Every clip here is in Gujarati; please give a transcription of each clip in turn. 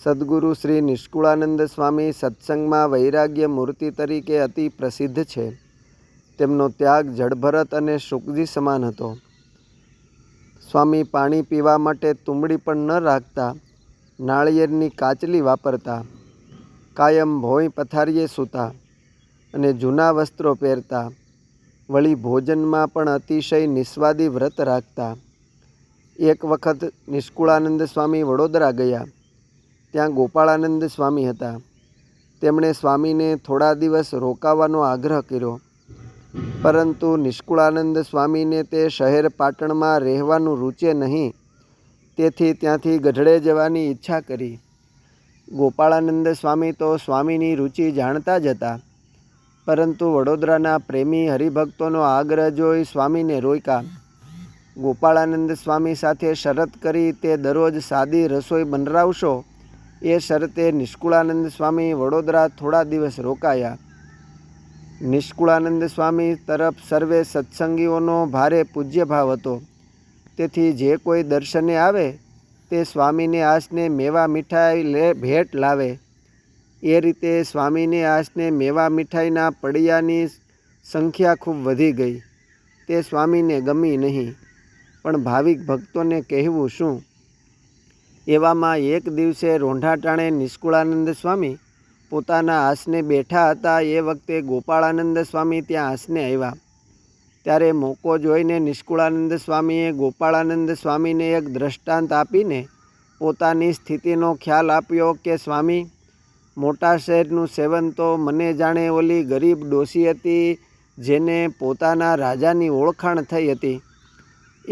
સદ્ગુરુ શ્રી નિષ્કુળાનંદ સ્વામી સત્સંગમાં વૈરાગ્ય મૂર્તિ તરીકે અતિ પ્રસિદ્ધ છે. તેમનો ત્યાગ જળભરત અને શુકજી સમાન હતો. સ્વામી પાણી પીવા માટે તુંબડી પણ ન રાખતા, નાળિયેરની કાચલી વાપરતા, કાયમ ભોંય પથારીએ સૂતા અને જૂના વસ્ત્રો પહેરતા. વળી ભોજનમાં પણ અતિશય નિસ્વાદી વ્રત રાખતા. એક વખત નિષ્કુળાનંદ સ્વામી વડોદરા ગયા. ત્યાં ગોપાળાનંદ સ્વામી હતા. તેમણે સ્વામીને થોડા દિવસ રોકાવાનો આગ્રહ કર્યો, પરંતુ નિષ્કુળાનંદ સ્વામીને તે શહેર પાટણમાં રહેવાનું રૂચે નહીં. તેથી ત્યાંથી ગઢડે જવાની ઈચ્છા કરી. ગોપાળાનંદ સ્વામી તો સ્વામીની રુચિ જાણતા જ હતા, પરંતુ વડોદરાના પ્રેમી હરિભક્તોનો આગ્રહ જોઈ સ્વામીને રોક્યા. ગોપાળાનંદ સ્વામી સાથે શરત કરી તે દરરોજ સાદી રસોઈ બનાવશો એ શરતે નિષ્કુળાનંદ સ્વામી વડોદરા થોડા દિવસ રોકાયા. નિષ્કુળાનંદ સ્વામી તરફ સર્વે સત્સંગીઓનો ભારે પૂજ્યભાવ હતો. તેથી જે કોઈ દર્શને આવે તે સ્વામીને આસને મેવા મીઠાઈ ભેટ લાવે. એ રીતે સ્વામીને આસને મેવા મીઠાઈના પડિયાની સંખ્યા ખૂબ વધી ગઈ. તે સ્વામીને ગમી નહીં, પણ ભાવિક ભક્તોને કહેવું શું? એવામાં એક દિવસે રોંઢાટાણે નિષ્કુળાનંદ સ્વામી પોતાના આસને બેઠા હતા. એ વખતે ગોપાળાનંદ સ્વામી ત્યાં આસને આવ્યા. ત્યારે મોકો જોઈને નિષ્કુળાનંદ સ્વામીએ ગોપાળાનંદ સ્વામીને એક દ્રષ્ટાંત આપીને પોતાની સ્થિતિનો ખ્યાલ આપ્યો કે સ્વામી, મોટા શહેરનું સેવન તો મને જાણે ઓલી ગરીબ ડોસી હતી જેને પોતાના રાજાની ઓળખાણ થઈ હતી.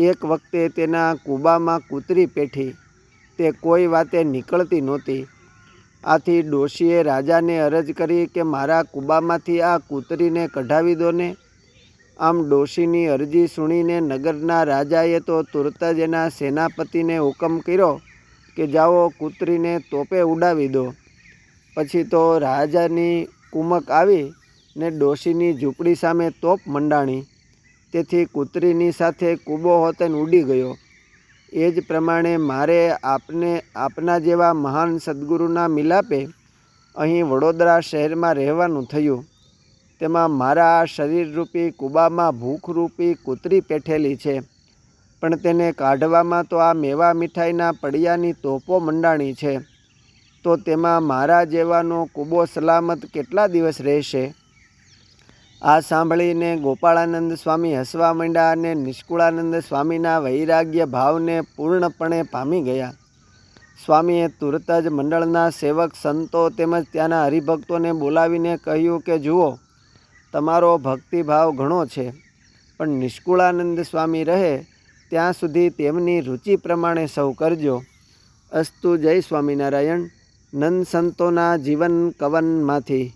એક વખતે તેના કૂબામાં કૂતરી પેઠી. તે કોઈ વાતે નીકળતી નહોતી. આથી ડોશીએ રાજાને અરજ કરી કે મારા કૂબામાંથી આ કૂતરીને કઢાવી દો ને. આમ ડોશીની અરજી સુણીને નગરના રાજાએ તો તુરત જ એના સેનાપતિને હુકમ કર્યો કે જાઓ કૂતરીને તોપે ઉડાવી દો. પછી તો રાજાની કુમક આવી ને ડોશીની ઝૂંપડી સામે તોપ મંડાણી. તેથી કૂતરીની સાથે કૂબો હોતન ઉડી ગયો. એ જ પ્રમાણે મારે આપના જેવા મહાન સદ્ગુરુના મિલાપે અહીં વડોદરા શહેરમાં રહેવાનું થયું. તેમાં મારા આ શરીરરૂપી કૂબામાં ભૂખરૂપી કૂતરી પેઠેલી છે, પણ તેને કાઢવામાં તો આ મેવા મીઠાઈના પડિયાની તોપો મંડાણી છે. તો તેમાં મારા જેવાનો કૂબો સલામત કેટલા દિવસ રહેશે? આ સાંભળીને ગોપાળાનંદ સ્વામી હસવા માંડ્યા અને નિષ્કુળાનંદ સ્વામીના વૈરાગ્ય ભાવને પૂર્ણપણે પામી ગયા. સ્વામીએ તુરત જ મંડળના સેવક સંતો તેમજ ત્યાંના હરિભક્તોને બોલાવીને કહ્યું કે જુઓ, તમારો ભક્તિભાવ ઘણો છે, પણ નિષ્કુળાનંદ સ્વામી રહે ત્યાં સુધી તેમની રુચિ પ્રમાણે સૌ કરજો. અસ્તુ. જય સ્વામિનારાયણ. નંદ સંતોના જીવન કવનમાંથી.